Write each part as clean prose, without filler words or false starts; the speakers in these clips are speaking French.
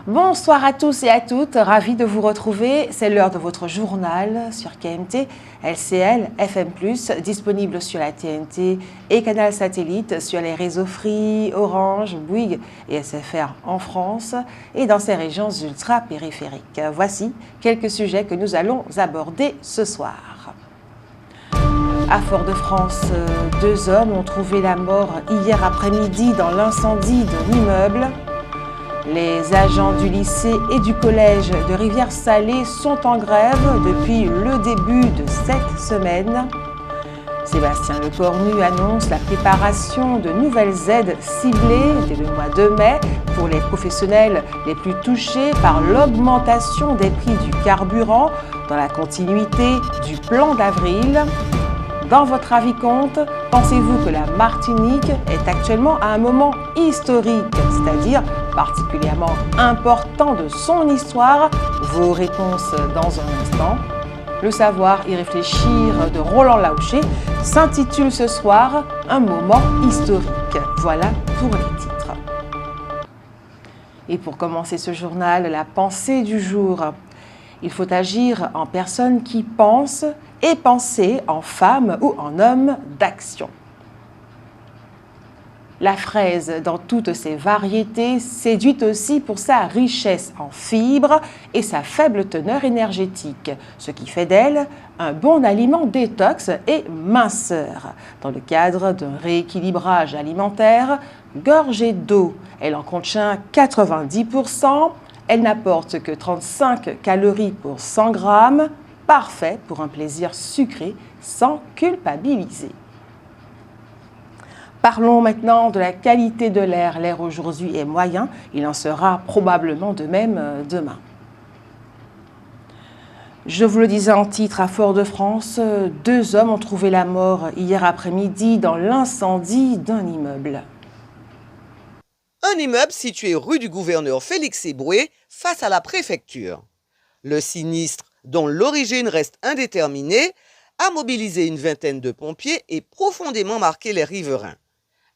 Bonsoir à tous et à toutes, ravi de vous retrouver. C'est l'heure de votre journal sur KMT, LCL, FM+, disponible sur la TNT et canal satellite sur les réseaux Free, Orange, Bouygues et SFR en France et dans ces régions ultra-périphériques. Voici quelques sujets que nous allons aborder ce soir. À Fort-de-France, 2 hommes ont trouvé la mort hier après-midi dans l'incendie d'un immeuble. Les agents du lycée et du collège de Rivière-Salée sont en grève depuis le début de cette semaine. Sébastien Lecornu annonce la préparation de nouvelles aides ciblées dès le mois de mai pour les professionnels les plus touchés par l'augmentation des prix du carburant dans la continuité du plan d'avril. Dans votre avis compte, pensez-vous que la Martinique est actuellement à un moment historique, c'est-à-dire particulièrement important de son histoire? Vos réponses dans un instant. Le savoir y réfléchir de Roland Laouché s'intitule ce soir « Un moment historique ». Voilà pour les titres. Et pour commencer ce journal, la pensée du jour. Il faut agir en personne qui pense et penser en femme ou en homme d'action. La fraise, dans toutes ses variétés, séduit aussi pour sa richesse en fibres et sa faible teneur énergétique, ce qui fait d'elle un bon aliment détox et minceur. Dans le cadre d'un rééquilibrage alimentaire, gorgée d'eau, elle en contient 90%, elle n'apporte que 35 calories pour 100 grammes, parfait pour un plaisir sucré sans culpabiliser. Parlons maintenant de la qualité de l'air. L'air aujourd'hui est moyen, il en sera probablement de même demain. Je vous le disais en titre, à Fort-de-France, 2 hommes ont trouvé la mort hier après-midi dans l'incendie d'un immeuble. Un immeuble situé rue du gouverneur Félix Eboué, face à la préfecture. Le sinistre, dont l'origine reste indéterminée, a mobilisé une vingtaine de pompiers et profondément marqué les riverains.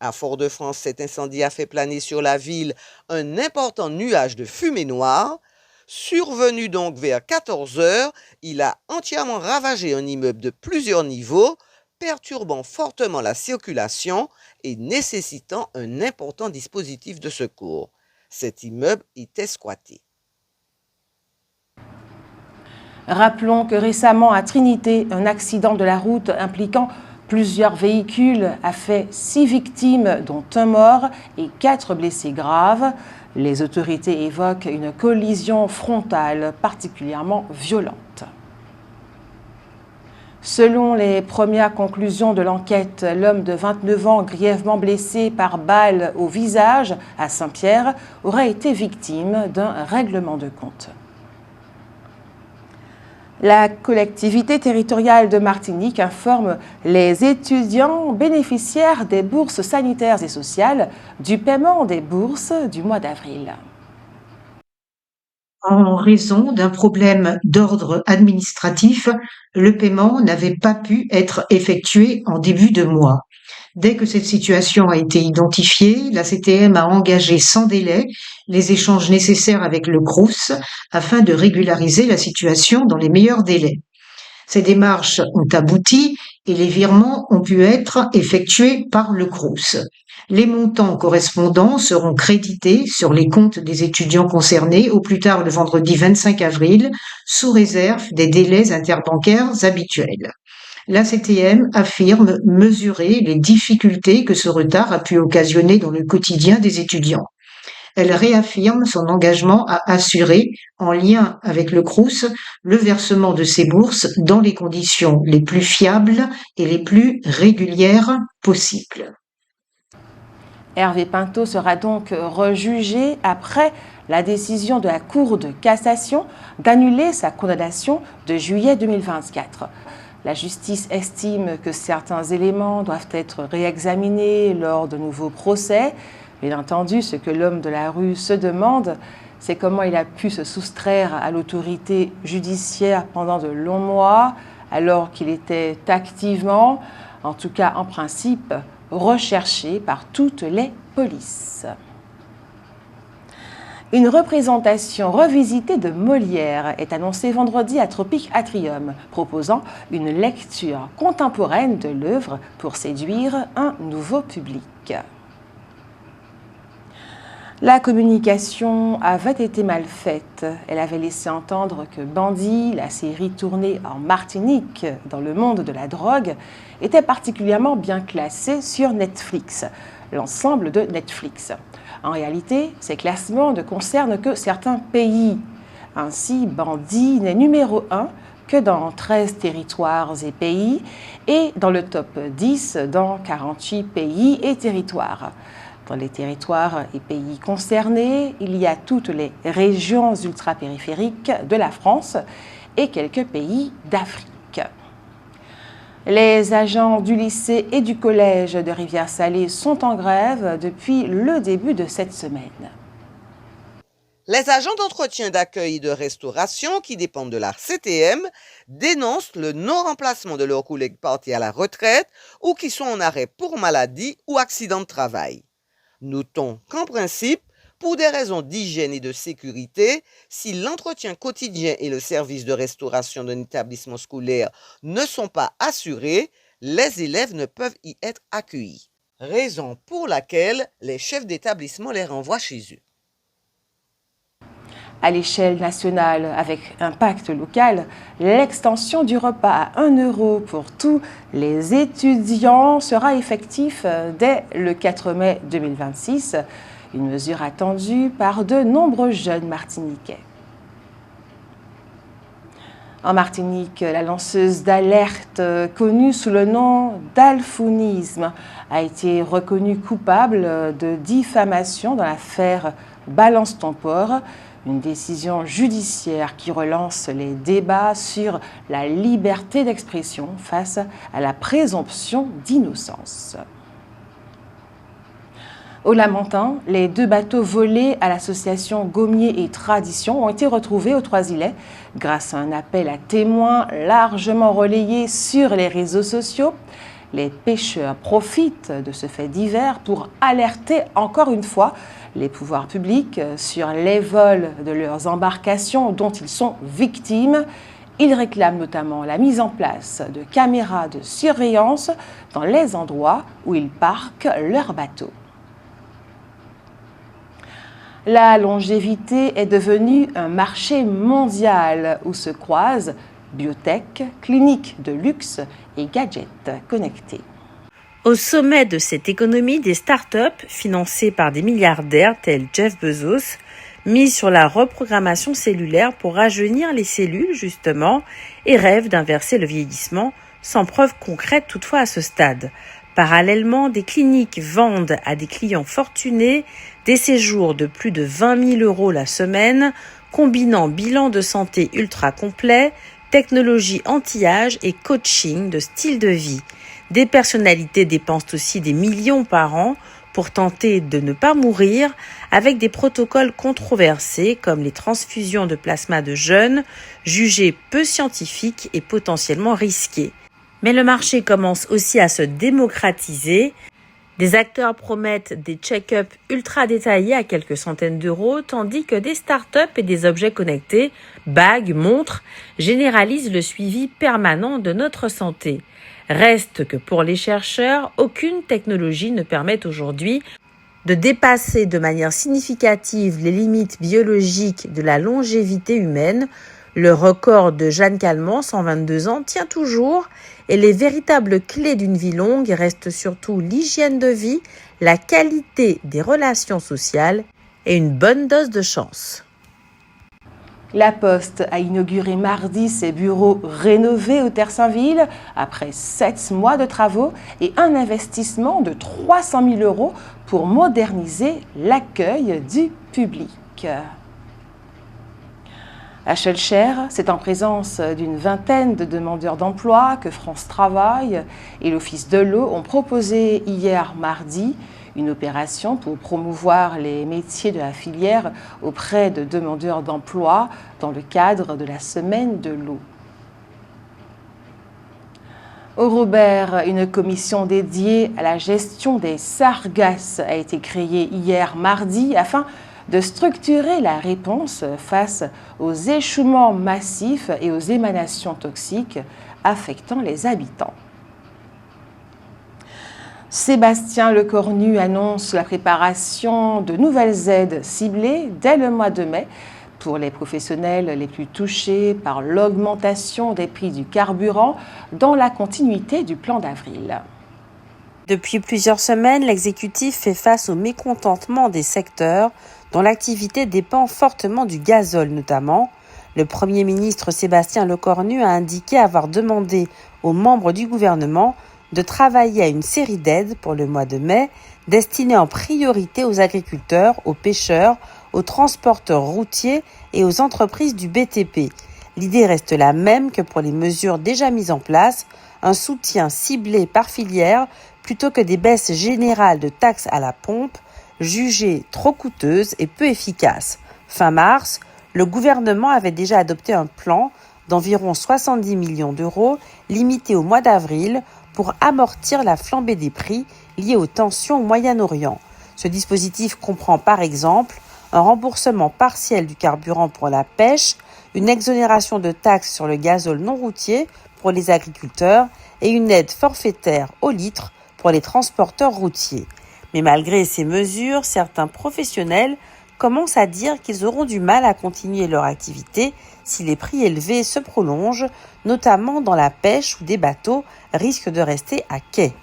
À Fort-de-France, cet incendie a fait planer sur la ville un important nuage de fumée noire. Survenu donc vers 14 heures, il a entièrement ravagé un immeuble de plusieurs niveaux, perturbant fortement la circulation et nécessitant un important dispositif de secours. Cet immeuble était squatté. Rappelons que récemment à Trinité, un accident de la route impliquant plusieurs véhicules a fait 6 victimes, dont 1 mort et 4 blessés graves. Les autorités évoquent une collision frontale particulièrement violente. Selon les premières conclusions de l'enquête, l'homme de 29 ans, grièvement blessé par balle au visage à Saint-Pierre, aurait été victime d'un règlement de compte. La collectivité territoriale de Martinique informe les étudiants bénéficiaires des bourses sanitaires et sociales du paiement des bourses du mois d'avril. En raison d'un problème d'ordre administratif, le paiement n'avait pas pu être effectué en début de mois. Dès que cette situation a été identifiée, la CTM a engagé sans délai les échanges nécessaires avec le CROUS afin de régulariser la situation dans les meilleurs délais. Ces démarches ont abouti et les virements ont pu être effectués par le CROUS. Les montants correspondants seront crédités sur les comptes des étudiants concernés au plus tard le vendredi 25 avril, sous réserve des délais interbancaires habituels. La CTM affirme mesurer les difficultés que ce retard a pu occasionner dans le quotidien des étudiants. Elle réaffirme son engagement à assurer, en lien avec le CROUS, le versement de ces bourses dans les conditions les plus fiables et les plus régulières possibles. Hervé Pinto sera donc rejugé après la décision de la Cour de cassation d'annuler sa condamnation de juillet 2024. La justice estime que certains éléments doivent être réexaminés lors de nouveaux procès. Bien entendu, ce que l'homme de la rue se demande, c'est comment il a pu se soustraire à l'autorité judiciaire pendant de longs mois, alors qu'il était activement, en tout cas en principe, recherché par toutes les polices. Une représentation revisitée de Molière est annoncée vendredi à Tropic Atrium, proposant une lecture contemporaine de l'œuvre pour séduire un nouveau public. La communication avait été mal faite. Elle avait laissé entendre que Bandit, la série tournée en Martinique dans le monde de la drogue, était particulièrement bien classée sur Netflix, l'ensemble de Netflix. En réalité, ces classements ne concernent que certains pays. Ainsi, Bandit n'est numéro 1 que dans 13 territoires et pays et dans le top 10 dans 48 pays et territoires. Dans les territoires et pays concernés, il y a toutes les régions ultrapériphériques de la France et quelques pays d'Afrique. Les agents du lycée et du collège de Rivière-Salée sont en grève depuis le début de cette semaine. Les agents d'entretien, d'accueil et de restauration qui dépendent de la CTM dénoncent le non-remplacement de leurs collègues partis à la retraite ou qui sont en arrêt pour maladie ou accident de travail. Notons qu'en principe, pour des raisons d'hygiène et de sécurité, si l'entretien quotidien et le service de restauration d'un établissement scolaire ne sont pas assurés, les élèves ne peuvent y être accueillis. Raison pour laquelle les chefs d'établissement les renvoient chez eux. À l'échelle nationale, avec un pacte local, l'extension du repas à 1 € pour tous les étudiants sera effective dès le 4 mai 2026, une mesure attendue par de nombreux jeunes martiniquais. En Martinique, la lanceuse d'alerte, connue sous le nom d'alfounisme, a été reconnue coupable de diffamation dans l'affaire Balance ton port, une décision judiciaire qui relance les débats sur la liberté d'expression face à la présomption d'innocence. Au Lamentin, les 2 bateaux volés à l'association Gommiers et Tradition ont été retrouvés aux Trois-Îlets grâce à un appel à témoins largement relayé sur les réseaux sociaux. Les pêcheurs profitent de ce fait divers pour alerter encore une fois les pouvoirs publics sur les vols de leurs embarcations dont ils sont victimes. Ils réclament notamment la mise en place de caméras de surveillance dans les endroits où ils parquent leurs bateaux. La longévité est devenue un marché mondial où se croisent biotech, cliniques de luxe et gadgets connectés. Au sommet de cette économie, des startups financées par des milliardaires tels Jeff Bezos misent sur la reprogrammation cellulaire pour rajeunir les cellules justement et rêvent d'inverser le vieillissement, sans preuve concrète toutefois à ce stade. Parallèlement, des cliniques vendent à des clients fortunés des séjours de plus de 20 000 € la semaine, combinant bilan de santé ultra complet, technologie anti-âge et coaching de style de vie. Des personnalités dépensent aussi des millions par an pour tenter de ne pas mourir avec des protocoles controversés comme les transfusions de plasma de jeunes, jugés peu scientifiques et potentiellement risqués. Mais le marché commence aussi à se démocratiser. Des acteurs promettent des check-ups ultra détaillés à quelques centaines d'euros, tandis que des startups et des objets connectés, bagues, montres, généralisent le suivi permanent de notre santé. Reste que pour les chercheurs, aucune technologie ne permet aujourd'hui de dépasser de manière significative les limites biologiques de la longévité humaine. Le record de Jeanne Calment, 122 ans, tient toujours et les véritables clés d'une vie longue restent surtout l'hygiène de vie, la qualité des relations sociales et une bonne dose de chance. La Poste a inauguré mardi ses bureaux rénovés au Terre-Saint-Ville après 7 mois de travaux et un investissement de 300 000 € pour moderniser l'accueil du public. À Schœlcher, c'est en présence d'une vingtaine de demandeurs d'emploi que France Travail et l'Office de l'eau ont proposé hier mardi une opération pour promouvoir les métiers de la filière auprès de demandeurs d'emploi dans le cadre de la Semaine de l'eau. Au Robert, une commission dédiée à la gestion des sargasses a été créée hier mardi afin de structurer la réponse face aux échouements massifs et aux émanations toxiques affectant les habitants. Sébastien Lecornu annonce la préparation de nouvelles aides ciblées dès le mois de mai pour les professionnels les plus touchés par l'augmentation des prix du carburant dans la continuité du plan d'avril. Depuis plusieurs semaines, l'exécutif fait face au mécontentement des secteurs dont l'activité dépend fortement du gazole notamment. Le Premier ministre Sébastien Lecornu a indiqué avoir demandé aux membres du gouvernement de travailler à une série d'aides pour le mois de mai, destinées en priorité aux agriculteurs, aux pêcheurs, aux transporteurs routiers et aux entreprises du BTP. L'idée reste la même que pour les mesures déjà mises en place, un soutien ciblé par filière plutôt que des baisses générales de taxes à la pompe, jugées trop coûteuses et peu efficaces. Fin mars, le gouvernement avait déjà adopté un plan d'environ 70 millions d'euros, limité au mois d'avril, pour amortir la flambée des prix liée aux tensions au Moyen-Orient. Ce dispositif comprend par exemple un remboursement partiel du carburant pour la pêche, une exonération de taxes sur le gazole non routier pour les agriculteurs et une aide forfaitaire au litre pour les transporteurs routiers. Mais malgré ces mesures, certains professionnels commencent à dire qu'ils auront du mal à continuer leur activité si les prix élevés se prolongent, notamment dans la pêche où des bateaux risquent de rester à quai.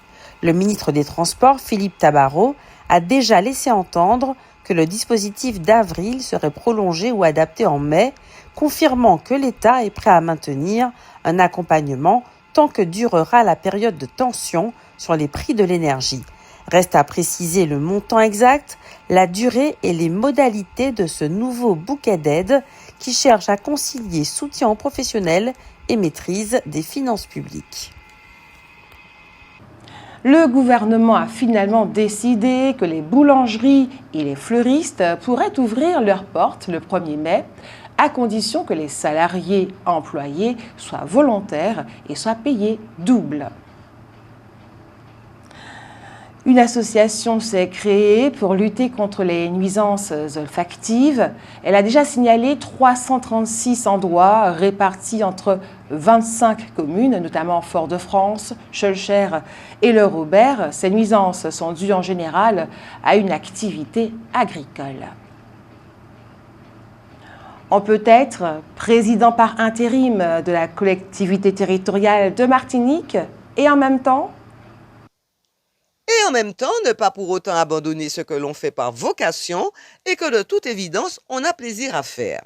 Le ministre des Transports, Philippe Tabarot, a déjà laissé entendre que le dispositif d'avril serait prolongé ou adapté en mai, confirmant que l'État est prêt à maintenir un accompagnement tant que durera la période de tension sur les prix de l'énergie. Reste à préciser le montant exact, la durée et les modalités de ce nouveau bouquet d'aide qui cherche à concilier soutien aux professionnels et maîtrise des finances publiques. Le gouvernement a finalement décidé que les boulangeries et les fleuristes pourraient ouvrir leurs portes le 1er mai, à condition que les salariés employés soient volontaires et soient payés double. Une association s'est créée pour lutter contre les nuisances olfactives. Elle a déjà signalé 336 endroits répartis entre 25 communes, notamment Fort-de-France, Schœlcher et Le Robert. Ces nuisances sont dues en général à une activité agricole. On peut être président par intérim de la collectivité territoriale de Martinique et en même temps ne pas pour autant abandonner ce que l'on fait par vocation et que de toute évidence, on a plaisir à faire.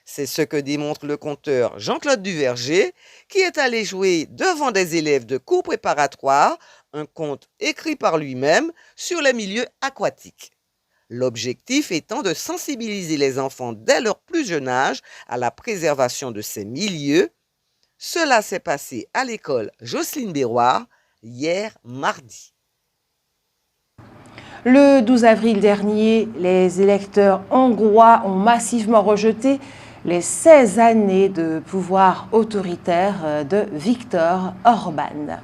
C'est ce que démontre le conteur Jean-Claude Duverger, qui est allé jouer devant des élèves de cours préparatoires un conte écrit par lui-même sur les milieux aquatiques. L'objectif étant de sensibiliser les enfants dès leur plus jeune âge à la préservation de ces milieux. Cela s'est passé à l'école Jocelyne Béroir hier mardi. Le 12 avril dernier, les électeurs hongrois ont massivement rejeté les 16 années de pouvoir autoritaire de Viktor Orban.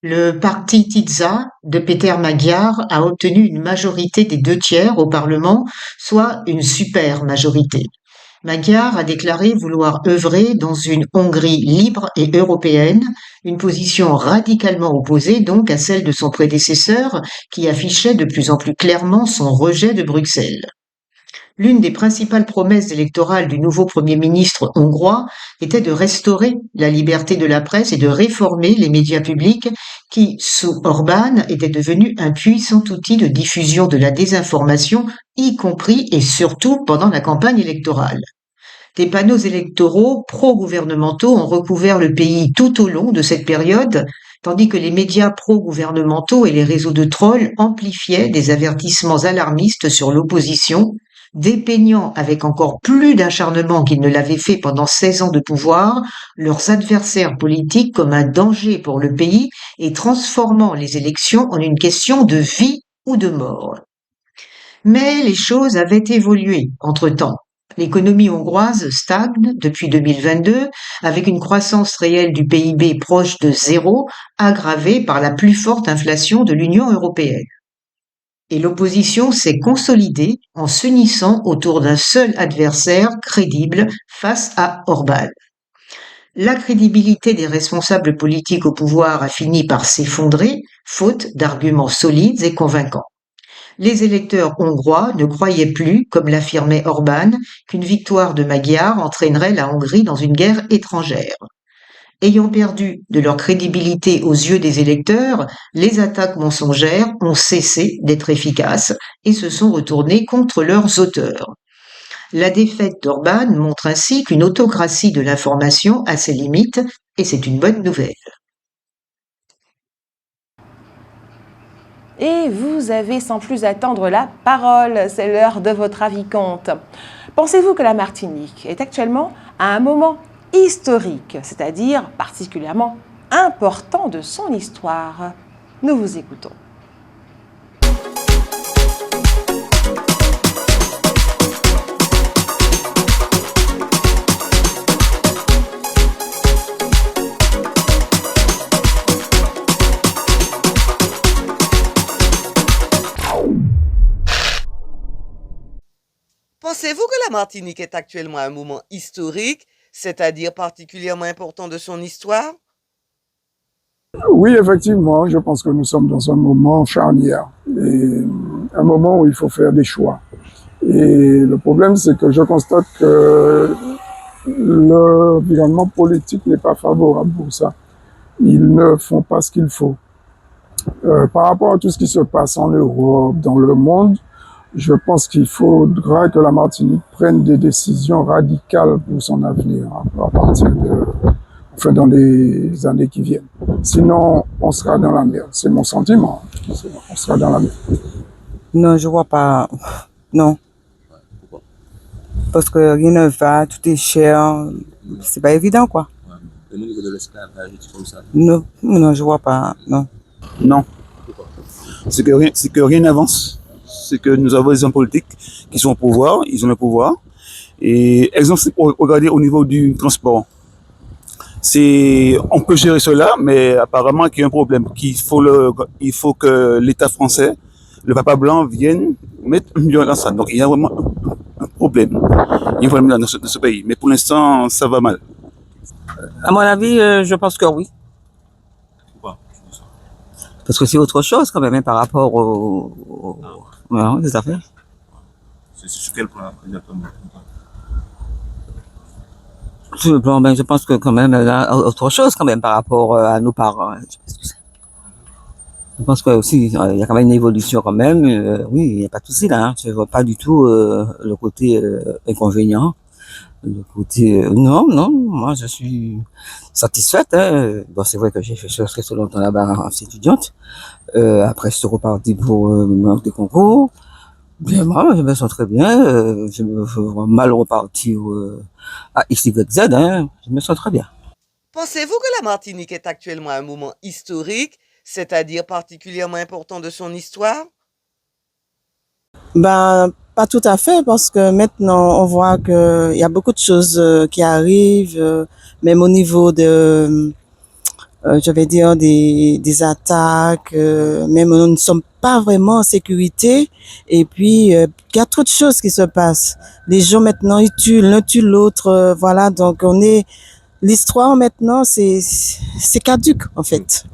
Le parti Tisza de Péter Magyar a obtenu une majorité des 2/3 au Parlement, soit une super majorité. Magyar a déclaré vouloir œuvrer dans une Hongrie libre et européenne, une position radicalement opposée donc à celle de son prédécesseur qui affichait de plus en plus clairement son rejet de Bruxelles. L'une des principales promesses électorales du nouveau Premier ministre hongrois était de restaurer la liberté de la presse et de réformer les médias publics qui, sous Orban, étaient devenus un puissant outil de diffusion de la désinformation, y compris et surtout pendant la campagne électorale. Des panneaux électoraux pro-gouvernementaux ont recouvert le pays tout au long de cette période, tandis que les médias pro-gouvernementaux et les réseaux de trolls amplifiaient des avertissements alarmistes sur l'opposition, dépeignant avec encore plus d'acharnement qu'ils ne l'avaient fait pendant 16 ans de pouvoir, leurs adversaires politiques comme un danger pour le pays et transformant les élections en une question de vie ou de mort. Mais les choses avaient évolué entre-temps. L'économie hongroise stagne depuis 2022 avec une croissance réelle du PIB proche de 0, aggravée par la plus forte inflation de l'Union européenne. et l'opposition s'est consolidée en s'unissant autour d'un seul adversaire crédible face à Orbán. La crédibilité des responsables politiques au pouvoir a fini par s'effondrer, faute d'arguments solides et convaincants. Les électeurs hongrois ne croyaient plus, comme l'affirmait Orbán, qu'une victoire de Magyar entraînerait la Hongrie dans une guerre étrangère. Ayant perdu de leur crédibilité aux yeux des électeurs, les attaques mensongères ont cessé d'être efficaces et se sont retournées contre leurs auteurs. La défaite d'Orbán montre ainsi qu'une autocratie de l'information a ses limites, et c'est une bonne nouvelle. Et vous avez sans plus attendre la parole, c'est l'heure de votre avis compte. Pensez-vous que la Martinique est actuellement à un moment historique, c'est-à-dire particulièrement important de son histoire? Nous vous écoutons. Pensez-vous que la Martinique est actuellement à un moment historique, c'est-à-dire particulièrement important de son histoire? Oui, effectivement, je pense que nous sommes dans un moment charnière, et un moment où il faut faire des choix. Et le problème, c'est que je constate que l'environnement politique n'est pas favorable pour ça. Ils ne font pas ce qu'il faut. Par rapport à tout ce qui se passe en Europe, dans le monde, je pense qu'il faudra que la Martinique prenne des décisions radicales pour son avenir, à partir dans les années qui viennent. Sinon, on sera dans la merde. C'est mon sentiment. On sera dans la merde. Non, je vois pas. Non. Pourquoi? Parce que rien ne va, tout est cher. C'est pas évident, quoi. Au niveau de l'esclavage, comme ça. Non, non, je vois pas. Non. Non. C'est que rien n'avance. C'est que nous avons des hommes politiques qui sont au pouvoir, ils ont le pouvoir. Et exemple, regardez au niveau du transport. On peut gérer cela, mais apparemment qu'il y a un problème. Il faut que l'État français, le papa blanc, vienne mettre un million dans ça. Donc il y a vraiment un problème. Il y a un problème dans ce pays. Mais pour l'instant, ça va mal. À mon avis, je pense que oui. Pourquoi? Parce que c'est autre chose quand même hein, par rapport aux des affaires. C'est sur quel plan exactement? Sur le plan, je pense que quand même là, autre chose quand même par rapport à nos parents. Je pense que aussi il y a quand même une évolution quand même. Oui, il n'y a pas de souci là. Hein. Je vois pas du tout le côté inconvénient. Le côté non, moi je suis satisfaite. Hein. Bon, c'est vrai que j'ai fait très longtemps là-bas en étudiante. Après, je suis reparti pour des concours. Bien, moi, je me sens très bien. Je me vois mal repartir à XYZ. Hein. Je me sens très bien. Pensez-vous que la Martinique est actuellement à un moment historique, c'est-à-dire particulièrement important de son histoire? Ben, pas tout à fait, parce que maintenant, on voit qu'il y a beaucoup de choses qui arrivent, même au niveau de, je vais dire, des attaques, même nous ne sommes pas vraiment en sécurité, et puis il y a trop de choses qui se passent. Les gens maintenant, ils tuent l'un tue l'autre, voilà, donc l'histoire maintenant, c'est caduque, en fait.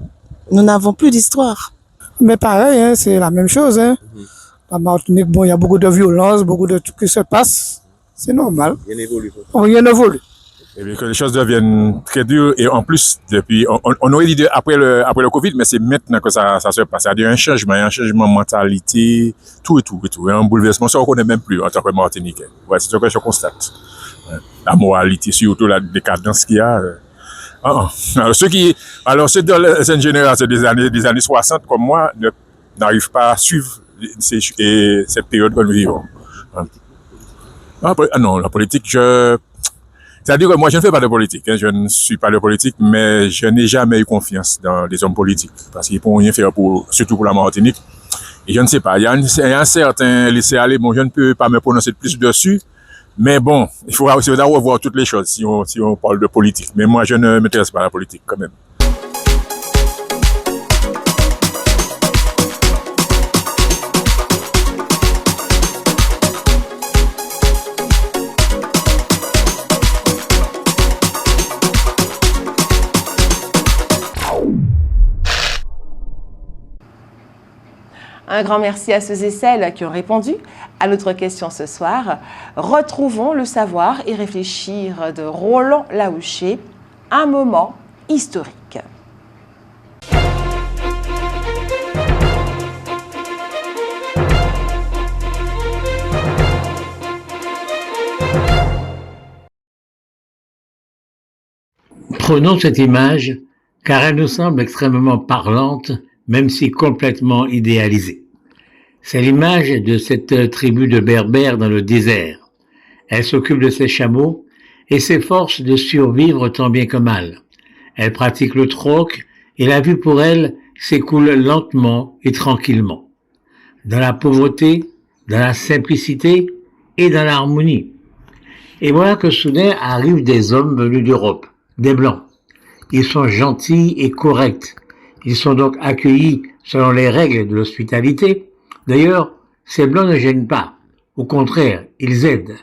Nous n'avons plus d'histoire. Mais pareil, hein, c'est la même chose. Hein. La Martinique, bon, il y a beaucoup de violence, beaucoup de trucs qui se passent. C'est normal. Rien n'évolue. Rien n'évolue. Et bien que les choses deviennent très dures. Et en plus, depuis, on aurait dit après le Covid, mais c'est maintenant que ça se passe. Il y a un changement de mentalité, tout. Et un bouleversement, ça on ne connaît même plus en tant que Martiniquais. Ouais, c'est ce que je constate. La moralité, surtout la décadence qu'il y a. Alors ceux de cette génération des années 60 comme moi n'arrivent pas à suivre cette période que nous vivons. Non, la politique, c'est-à-dire que moi je ne fais pas de politique, hein, je ne suis pas de politique, mais je n'ai jamais eu confiance dans les hommes politiques parce qu'ils ne pourront rien faire surtout pour la Martinique. Et je ne sais pas, il y a un certain laisser-aller, bon, je ne peux pas me prononcer plus dessus. Mais bon, il faut aussi revoir toutes les choses si on parle de politique. Mais moi, je ne m'intéresse pas à la politique quand même. Un grand merci à ceux et celles qui ont répondu à notre question ce soir. Retrouvons le savoir et réfléchir de Roland Laouché, un moment historique. Prenons cette image car elle nous semble extrêmement parlante, même si complètement idéalisée. C'est l'image de cette tribu de Berbères dans le désert. Elle s'occupe de ses chameaux et s'efforce de survivre tant bien que mal. Elle pratique le troc et la vie pour elle s'écoule lentement et tranquillement. Dans la pauvreté, dans la simplicité et dans l'harmonie. Et voilà que soudain arrivent des hommes venus d'Europe, des Blancs. Ils sont gentils et corrects. Ils sont donc accueillis selon les règles de l'hospitalité. D'ailleurs, ces Blancs ne gênent pas. Au contraire, ils aident.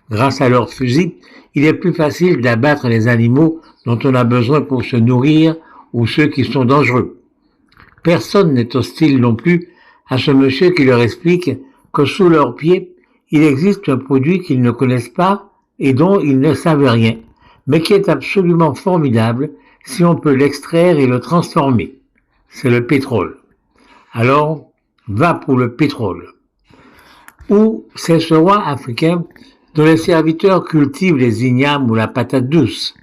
Grâce à leurs fusils, il est plus facile d'abattre les animaux dont on a besoin pour se nourrir ou ceux qui sont dangereux. Personne n'est hostile non plus à ce monsieur qui leur explique que sous leurs pieds, il existe un produit qu'ils ne connaissent pas et dont ils ne savent rien, mais qui est absolument formidable si on peut l'extraire et le transformer. C'est le pétrole. Alors, va pour le pétrole. Ou c'est ce roi africain dont les serviteurs cultivent les ignames ou la patate douce.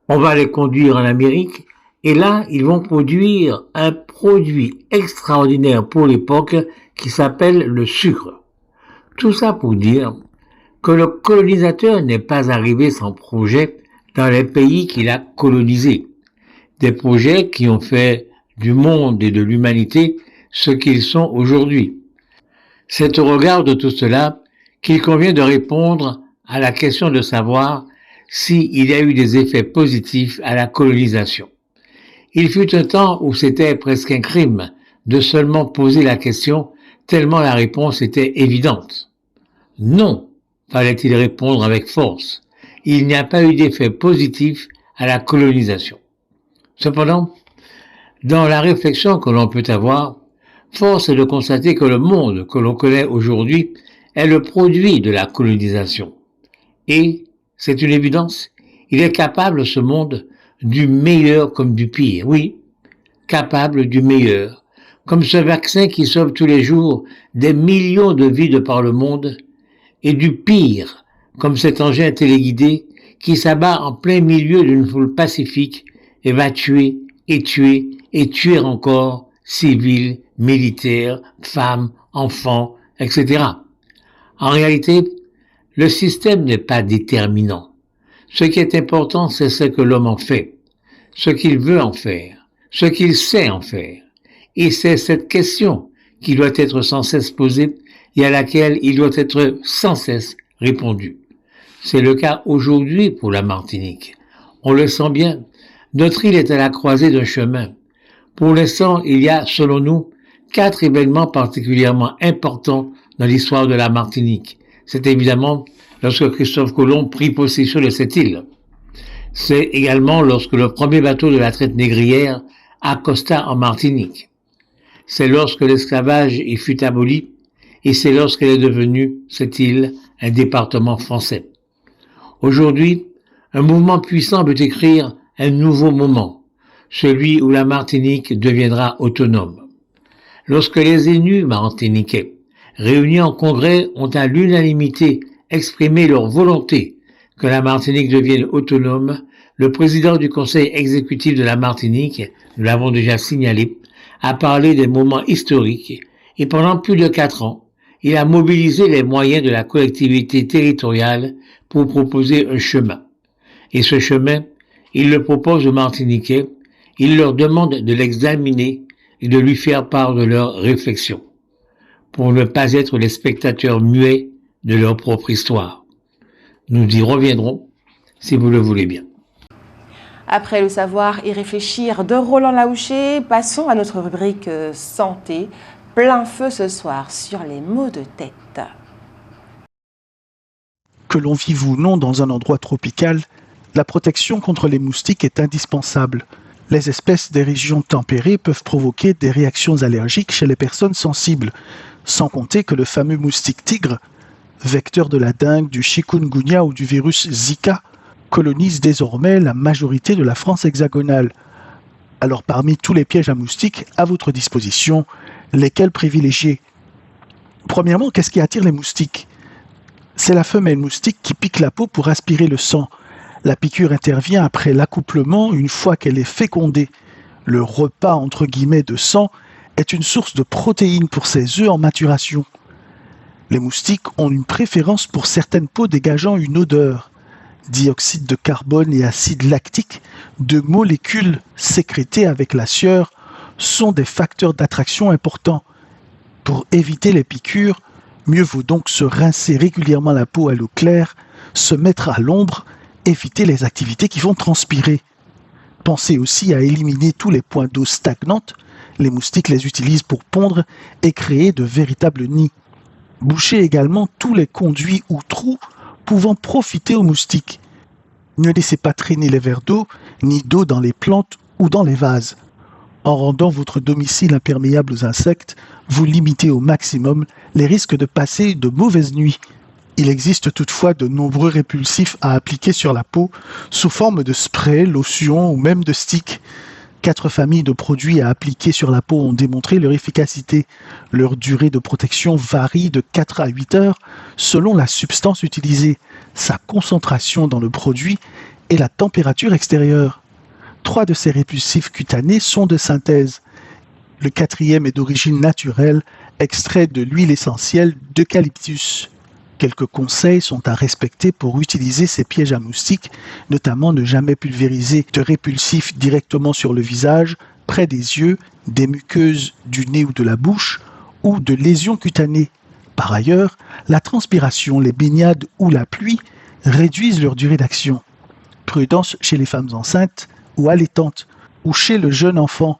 On va les conduire en Amérique et là, ils vont produire un produit extraordinaire pour l'époque qui s'appelle le sucre. Tout ça pour dire que le colonisateur n'est pas arrivé sans projet dans les pays qu'il a colonisés. Des projets qui ont fait du monde et de l'humanité ce qu'ils sont aujourd'hui. C'est au regard de tout cela qu'il convient de répondre à la question de savoir s'il y a eu des effets positifs à la colonisation. Il fut un temps où c'était presque un crime de seulement poser la question tellement la réponse était évidente. Non, fallait-il répondre avec force. Il n'y a pas eu d'effet positif à la colonisation. Cependant, dans la réflexion que l'on peut avoir, force est de constater que le monde que l'on connaît aujourd'hui est le produit de la colonisation. Et, c'est une évidence, il est capable, ce monde, du meilleur comme du pire. Oui, capable du meilleur. Comme ce vaccin qui sauve tous les jours des millions de vies de par le monde, et du pire, comme cet engin téléguidé qui s'abat en plein milieu d'une foule pacifique et va tuer et tuer et tuer encore civils, militaires, femmes, enfants, etc. En réalité, le système n'est pas déterminant. Ce qui est important, c'est ce que l'homme en fait, ce qu'il veut en faire, ce qu'il sait en faire. Et c'est cette question qui doit être sans cesse posée et à laquelle il doit être sans cesse répondu. C'est le cas aujourd'hui pour la Martinique. On le sent bien, notre île est à la croisée d'un chemin. Pour l'instant, il y a, selon nous, 4 événements particulièrement importants dans l'histoire de la Martinique. C'est évidemment lorsque Christophe Colomb prit possession de cette île. C'est également lorsque le premier bateau de la traite négrière accosta en Martinique. C'est lorsque l'esclavage y fut aboli et c'est lorsqu'elle est devenue, cette île, un département français. Aujourd'hui, un mouvement puissant veut écrire un nouveau moment, celui où la Martinique deviendra autonome. Lorsque les élus martiniquais, réunis en congrès, ont à l'unanimité exprimé leur volonté que la Martinique devienne autonome, le président du conseil exécutif de la Martinique, nous l'avons déjà signalé, a parlé des moments historiques et pendant plus de 4 ans, il a mobilisé les moyens de la collectivité territoriale pour proposer un chemin. Et ce chemin, il le propose aux Martiniquais, il leur demande de l'examiner et de lui faire part de leurs réflexions, pour ne pas être les spectateurs muets de leur propre histoire. Nous y reviendrons, si vous le voulez bien. Après le savoir et réfléchir de Roland Laouché, passons à notre rubrique santé. Plein feu ce soir sur les maux de tête. Que l'on vive ou non dans un endroit tropical, la protection contre les moustiques est indispensable. Les espèces des régions tempérées peuvent provoquer des réactions allergiques chez les personnes sensibles, sans compter que le fameux moustique tigre, vecteur de la dengue, du chikungunya ou du virus Zika, colonise désormais la majorité de la France hexagonale. Alors parmi tous les pièges à moustiques à votre disposition, lesquels privilégier? Premièrement, qu'est-ce qui attire les moustiques? C'est la femelle moustique qui pique la peau pour aspirer le sang. La piqûre intervient après l'accouplement une fois qu'elle est fécondée. Le repas entre guillemets de sang est une source de protéines pour ses œufs en maturation. Les moustiques ont une préférence pour certaines peaux dégageant une odeur. Dioxyde de carbone et acide lactique, deux molécules sécrétées avec la sueur, sont des facteurs d'attraction importants. Pour éviter les piqûres, mieux vaut donc se rincer régulièrement la peau à l'eau claire, se mettre à l'ombre, éviter les activités qui vont transpirer. Pensez aussi à éliminer tous les points d'eau stagnantes. Les moustiques les utilisent pour pondre et créer de véritables nids. Bouchez également tous les conduits ou trous pouvant profiter aux moustiques. Ne laissez pas traîner les verres d'eau, ni d'eau dans les plantes ou dans les vases. En rendant votre domicile imperméable aux insectes, vous limitez au maximum les risques de passer de mauvaises nuits. Il existe toutefois de nombreux répulsifs à appliquer sur la peau sous forme de spray, lotion ou même de stick. 4 familles de produits à appliquer sur la peau ont démontré leur efficacité. Leur durée de protection varie de 4 à 8 heures selon la substance utilisée, sa concentration dans le produit et la température extérieure. 3 de ces répulsifs cutanés sont de synthèse. Le 4e est d'origine naturelle, extrait de l'huile essentielle d'eucalyptus. Quelques conseils sont à respecter pour utiliser ces pièges à moustiques, notamment ne jamais pulvériser de répulsifs directement sur le visage, près des yeux, des muqueuses du nez ou de la bouche, ou de lésions cutanées. Par ailleurs, la transpiration, les baignades ou la pluie réduisent leur durée d'action. Prudence chez les femmes enceintes ou allaitantes, ou chez le jeune enfant.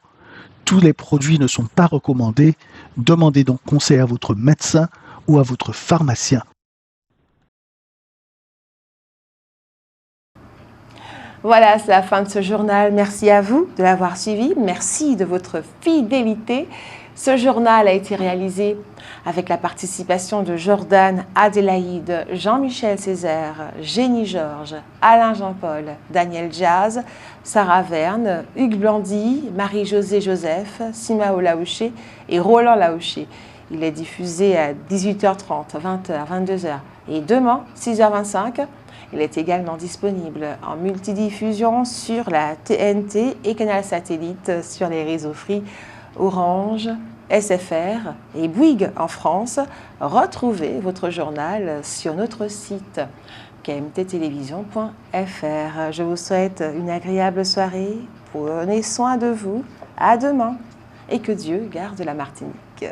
Tous les produits ne sont pas recommandés. Demandez donc conseil à votre médecin ou à votre pharmacien. Voilà, c'est la fin de ce journal. Merci à vous de l'avoir suivi. Merci de votre fidélité. Ce journal a été réalisé avec la participation de Jordan, Adélaïde, Jean-Michel Césaire, Génie Georges, Alain Jean-Paul, Daniel Jazz, Sarah Verne, Hugues Blandy, Marie-Josée Joseph, Simao Laouché et Roland Laouché. Il est diffusé à 18h30, 20h, 22h et demain, 6h25. Il est également disponible en multidiffusion sur la TNT et Canal Satellite sur les réseaux Free, Orange, SFR et Bouygues en France. Retrouvez votre journal sur notre site kmttelevision.fr. Je vous souhaite une agréable soirée. Prenez soin de vous. À demain et que Dieu garde la Martinique.